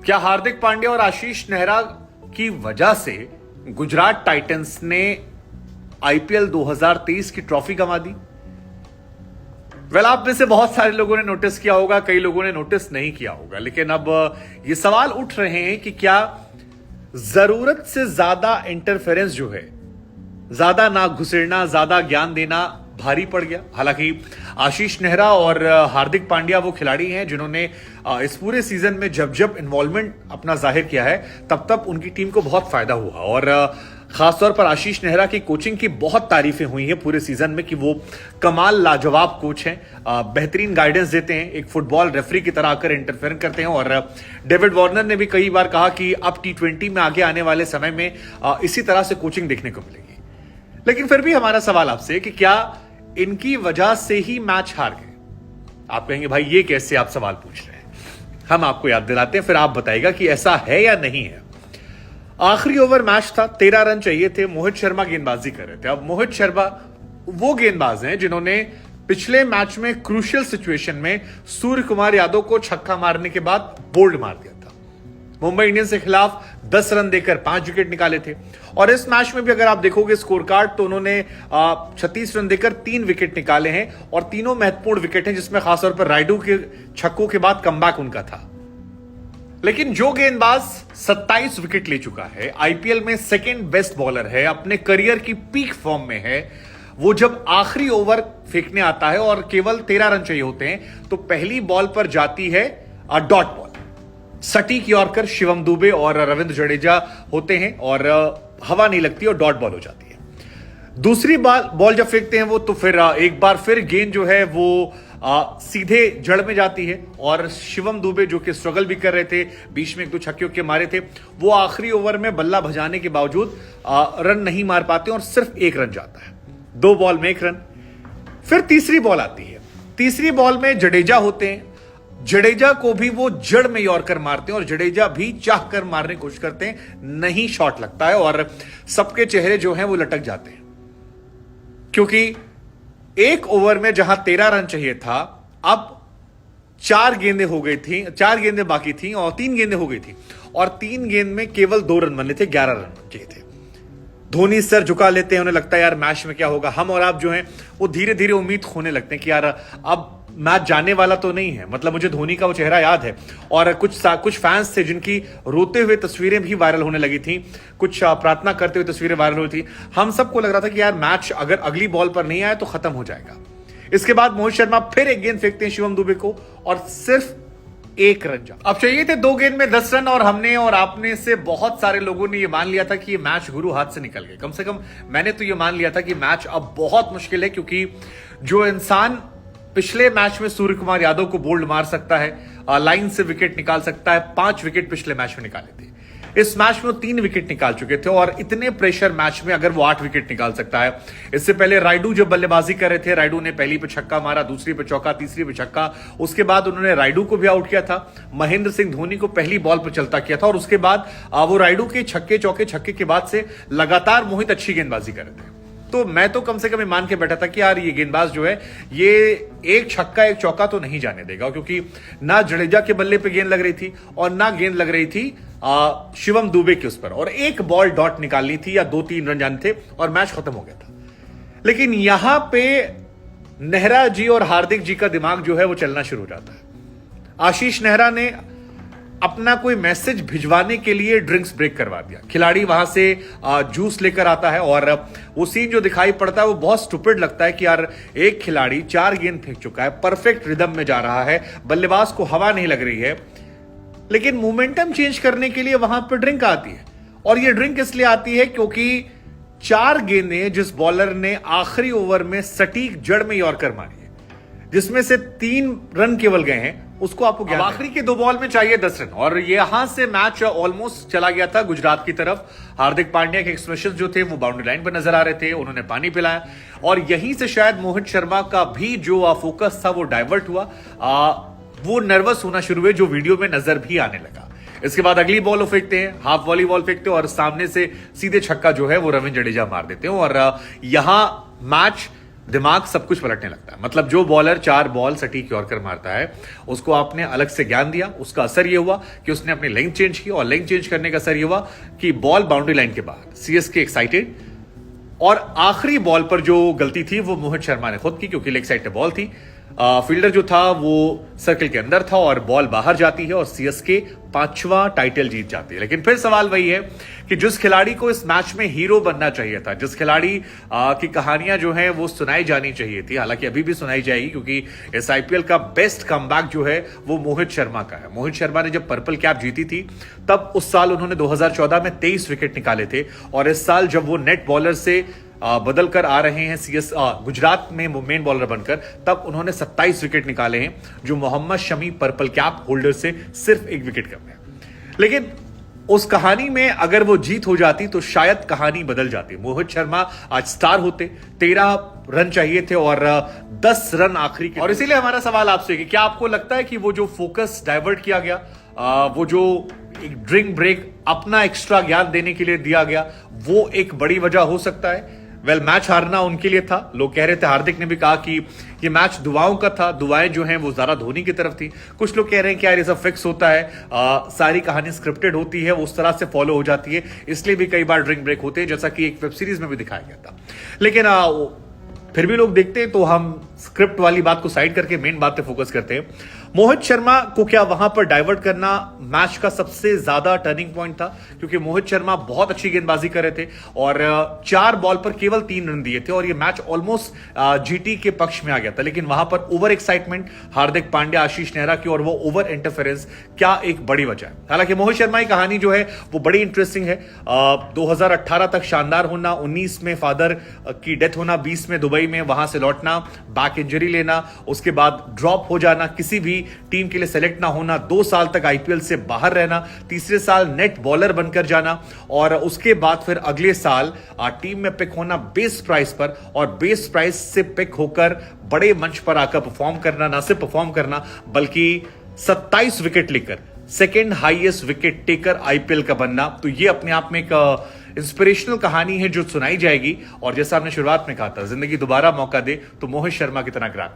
क्या हार्दिक पांड्या और आशीष नेहरा की वजह से गुजरात टाइटंस ने आईपीएल 2023 की ट्रॉफी गंवा दी? आप में से बहुत सारे लोगों ने नोटिस किया होगा, कई लोगों ने नोटिस नहीं किया होगा, लेकिन अब ये सवाल उठ रहे हैं कि क्या जरूरत से ज्यादा इंटरफेरेंस जो है, ज्यादा ना घुसेड़ना, ज्यादा ज्ञान देना भारी पड़ गया। हालांकि आशीष नेहरा और हार्दिक पांड्या वो खिलाड़ी हैं जिन्होंने इस पूरे सीजन में जब जब इन्वॉल्वमेंट अपना जाहिर किया है तब तब उनकी टीम को बहुत फायदा हुआ, और खासतौर पर आशीष नेहरा की कोचिंग की बहुत तारीफें हुई हैं पूरे सीजन में कि वो कमाल लाजवाब कोच हैं, बेहतरीन गाइडेंस देते हैं, एक फुटबॉल रेफरी की तरह आकर इंटरफेयर करते हैं। और डेविड वार्नर ने भी कई बार कहा कि अब T20 में आगे आने वाले समय में इसी तरह से कोचिंग देखने को मिलेगी। लेकिन फिर भी हमारा सवाल आपसे कि क्या इनकी वजह से ही मैच हार गए? आप कहेंगे भाई ये कैसे आप सवाल पूछ रहे हैं, हम आपको याद दिलाते हैं, फिर आप बताइएगा कि ऐसा है या नहीं है। आखिरी ओवर मैच था, 13 रन चाहिए थे, मोहित शर्मा गेंदबाजी कर रहे थे। अब मोहित शर्मा वो गेंदबाज हैं जिन्होंने पिछले मैच में क्रूशियल सिचुएशन में सूर्य कुमार यादव को छक्का मारने के बाद बोल्ड मार दिया था। मुंबई इंडियंस के खिलाफ 10 रन देकर 5 विकेट निकाले थे, और इस मैच में भी अगर आप देखोगे स्कोर कार्ड तो उन्होंने 36 रन देकर 3 विकेट निकाले हैं, और तीनों महत्वपूर्ण विकेट हैं जिसमें खासतौर पर रायडू के छक्कों के बाद कमबैक उनका था। लेकिन जो गेंदबाज 27 विकेट ले चुका है, आईपीएल में सेकंड बेस्ट बॉलर है, अपने करियर की पीक फॉर्म में है, वो जब आखिरी ओवर फेंकने आता है और केवल 13 रन चाहिए होते हैं तो पहली बॉल पर जाती है डॉट बॉल। सटीक यॉर्कर शिवम दुबे और रविंद्र जडेजा होते हैं और हवा नहीं लगती और डॉट बॉल हो जाती है। दूसरी बॉल जब फेंकते हैं वो, तो फिर एक बार फिर गेंद जो है वो सीधे जड़ में जाती है, और शिवम दुबे जो कि स्ट्रगल भी कर रहे थे, बीच में 1-2 छक्के के मारे थे, वो आखिरी ओवर में बल्ला भजाने के बावजूद रन नहीं मार पाते और सिर्फ 1 रन जाता है। 2 बॉल में 1 रन। फिर तीसरी बॉल आती है, तीसरी बॉल में जडेजा होते हैं, जडेजा को भी वो जड़ में यॉर्कर मारते हैं और जडेजा भी चाह कर मारने की कोशिश करते हैं, नहीं शॉट लगता है और सबके चेहरे जो हैं वो लटक जाते हैं, क्योंकि एक ओवर में जहां 13 रन चाहिए था, अब 4 गेंदें हो गई थी, 4 गेंदें बाकी थी और 3 गेंदें हो गई थी, और 3 गेंद में केवल 2 रन बनने थे, 11 रन चाहिए थे। धोनी सर झुका लेते हैं, उन्हें लगता है यार मैच में क्या होगा। हम और आप जो हैं वो धीरे धीरे उम्मीद खोने लगते हैं कि यार अब मैच जाने वाला तो नहीं है। मतलब मुझे धोनी का वो चेहरा याद है, और कुछ फैंस थे जिनकी रोते हुए तस्वीरें भी वायरल होने लगी थी, कुछ प्रार्थना करते हुए तस्वीरें वायरल हुई थी। हम सबको लग रहा था कि यार मैच अगर अगली बॉल पर नहीं आया तो खत्म हो जाएगा। इसके बाद मोहित शर्मा फिर एक गेंद फेंकते हैं शिवम दुबे को, और सिर्फ 1 रन जा। अब चाहिए थे 2 गेंद में 10 रन, और हमने और आपने से बहुत सारे लोगों ने ये मान लिया था कि ये मैच गुरु हाथ से निकल गए। कम से कम मैंने तो ये मान लिया था कि मैच अब बहुत मुश्किल है, क्योंकि जो इंसान पिछले मैच में सूर्य कुमार यादव को बोल्ड मार सकता है, लाइन से विकेट निकाल सकता है, 5 विकेट पिछले मैच में निकाले थे, इस मैच में वो 3 विकेट निकाल चुके थे, और इतने प्रेशर मैच में अगर वो 8 विकेट निकाल सकता है। इससे पहले रायडू जब बल्लेबाजी कर रहे थे, रायडू ने पहली पे छक्का मारा, दूसरी पे चौका, तीसरी पे छक्का, उसके बाद उन्होंने रायडू को भी आउट किया था, महेंद्र सिंह धोनी को पहली बॉल पर चलता किया था, और उसके बाद वो रायडू के छक्के चौके छक्के के बाद से लगातार मोहित अच्छी गेंदबाजी कर रहे थे। तो मैं तो कम से कम मान के बैठा था कि यार ये गेंदबाज जो है ये एक छक्का एक चौका तो नहीं जाने देगा, क्योंकि ना जडेजा के बल्ले पे गेंद लग रही थी और ना गेंद लग रही थी शिवम दुबे के उस पर, और एक बॉल डॉट निकालनी थी या 2-3 रन जाने थे और मैच खत्म हो गया था। लेकिन यहां पे नेहरा जी और हार्दिक जी का दिमाग जो है वो चलना शुरू हो जाता है। आशीष नेहरा ने अपना कोई मैसेज भिजवाने के लिए ड्रिंक्स ब्रेक करवा दिया। खिलाड़ी वहां से जूस लेकर आता है, और वो सीन जो दिखाई पड़ता है वो बहुत स्टूपिड लगता है कि यार एक खिलाड़ी 4 गेंद फेंक चुका है, परफेक्ट रिदम में जा रहा है, बल्लेबाज को हवा नहीं लग रही है, लेकिन मोमेंटम चेंज करने के लिए वहां पर ड्रिंक आती है। और ये ड्रिंक इसलिए आती है क्योंकि 4 गेंदें जिस बॉलर ने आखिरी ओवर में सटीक जड़ में यॉर्कर मारी है, जिसमें से 3 रन केवल गए हैं, उसको आपको आखिरी के 2 बॉल में चाहिए 10 रन, और यहां से मैच ऑलमोस्ट चला गया था गुजरात की तरफ। हार्दिक पांड्या के एक्सप्रेशन जो थे वो बाउंड्री लाइन पर नजर आ रहे थे, उन्होंने पानी पिलाया, और यहीं से शायद मोहित शर्मा का भी जो फोकस था वो डाइवर्ट हुआ, वो नर्वस होना शुरू हुए, जो वीडियो में नजर भी आने लगा। इसके बाद अगली बॉल फेंकते हैं, हाफ वॉली बॉल फेंकते हैं, और सामने से सीधे छक्का जो है वो रविंद्र जडेजा मार देते हैं, और यहां मैच दिमाग सब कुछ पलटने लगता है। मतलब जो बॉलर 4 बॉल सटीक यॉर्कर मारता है, उसको आपने अलग से ज्ञान दिया, उसका असर यह हुआ कि उसने अपनी लेंथ चेंज की, और लेंथ चेंज करने का असर यह हुआ कि बॉल बाउंड्री लाइन के बाहर, सीएसके एक्साइटेड। और आखिरी बॉल पर जो गलती थी वो मोहित शर्मा ने खुद की, क्योंकि लेग साइड पे बॉल थी, फील्डर जो था वो सर्कल के अंदर था और बॉल बाहर जाती है और सीएसके 5वां टाइटल जीत जाती है। लेकिन फिर सवाल वही है कि जिस खिलाड़ी को इस मैच में हीरो बनना चाहिए था, जिस खिलाड़ी की कहानियां जो है वो सुनाई जानी चाहिए थी, हालांकि अभी भी सुनाई जाएगी, क्योंकि इस आईपीएल का बेस्ट कमबैक जो है वो मोहित शर्मा का है। मोहित शर्मा ने जब पर्पल कैप जीती थी, तब उस साल उन्होंने 2014 में 23 विकेट निकाले थे, और इस साल जब वो नेट बॉलर से बदल कर आ रहे हैं गुजरात में मेन बॉलर बनकर, तब उन्होंने 27 विकेट निकाले हैं, जो Mohammed Shami purple cap holder से सिर्फ 1 विकेट कम है। लेकिन उस कहानी में अगर वो जीत हो जाती तो शायद कहानी बदल जाती। मोहित शर्मा आज स्टार होते, 13 रन चाहिए थे और 10 रन आखिरी के। और इसीलिए हमारा सवाल आपसे कि क्या आपको लगता है कि वो जो फोकस डाइवर्ट किया गया, वो जो एक ड्रिंक ब्रेक अपना एक्स्ट्रा ज्ञान देने के लिए दिया गया, वो एक बड़ी वजह हो सकता है? मैच हारना उनके लिए था। लोग कह रहे थे, हार्दिक ने भी कहा कि ये मैच दुआओं का था, दुआएं जो हैं वो ज्यादा धोनी की तरफ थी। कुछ लोग कह रहे हैं कि यार ये सब फिक्स होता है, सारी कहानी स्क्रिप्टेड होती है, उस तरह से फॉलो हो जाती है, इसलिए भी कई बार ड्रिंक ब्रेक होते हैं, जैसा कि एक वेब सीरीज में भी दिखाया गया था। लेकिन फिर भी लोग देखते हैं, तो हम स्क्रिप्ट वाली बात को साइड करके मेन बात पे फोकस करते हैं। मोहित शर्मा को क्या वहां पर डाइवर्ट करना मैच का सबसे ज्यादा टर्निंग पॉइंट था? क्योंकि मोहित शर्मा बहुत अच्छी गेंदबाजी कर रहे थे और 4 बॉल पर केवल 3 रन दिए थे और ये मैच ऑलमोस्ट जीटी के पक्ष में आ गया था। लेकिन वहां पर ओवर एक्साइटमेंट, हार्दिक पांड्या, आशीष नेहरा की, और वो ओवर इंटरफेरेंस क्या एक बड़ी वजह है। हालांकि मोहित शर्मा की कहानी जो है वो बड़ी इंटरेस्टिंग है। 2018 तक शानदार होना, 19 में फादर की डेथ होना, 20 में दुबई में वहां से लौटना, बैक इंजरी लेना, उसके बाद ड्रॉप हो जाना, किसी भी टीम के लिए सेलेक्ट ना होना, 2 साल तक आईपीएल से बाहर रहना, तीसरे साल नेट बॉलर बनकर जाना, और उसके बाद फिर अगले साल टीम में पिक होना बेस प्राइस पर, और बेस प्राइस से पिक होकर बड़े मंच पर आकर परफॉर्म करना, ना सिर्फ परफॉर्म करना बल्कि 27 विकेट लेकर second highest wicket taker IPL का बनना। तो ये अपने आप में एक इंस्पिरेशनल कहानी है जो सुनाई जाएगी। और जैसा हमने शुरुआत में कहा था, जिंदगी दोबारा मौका दे तो मोहित शर्मा की तरह ग्रैब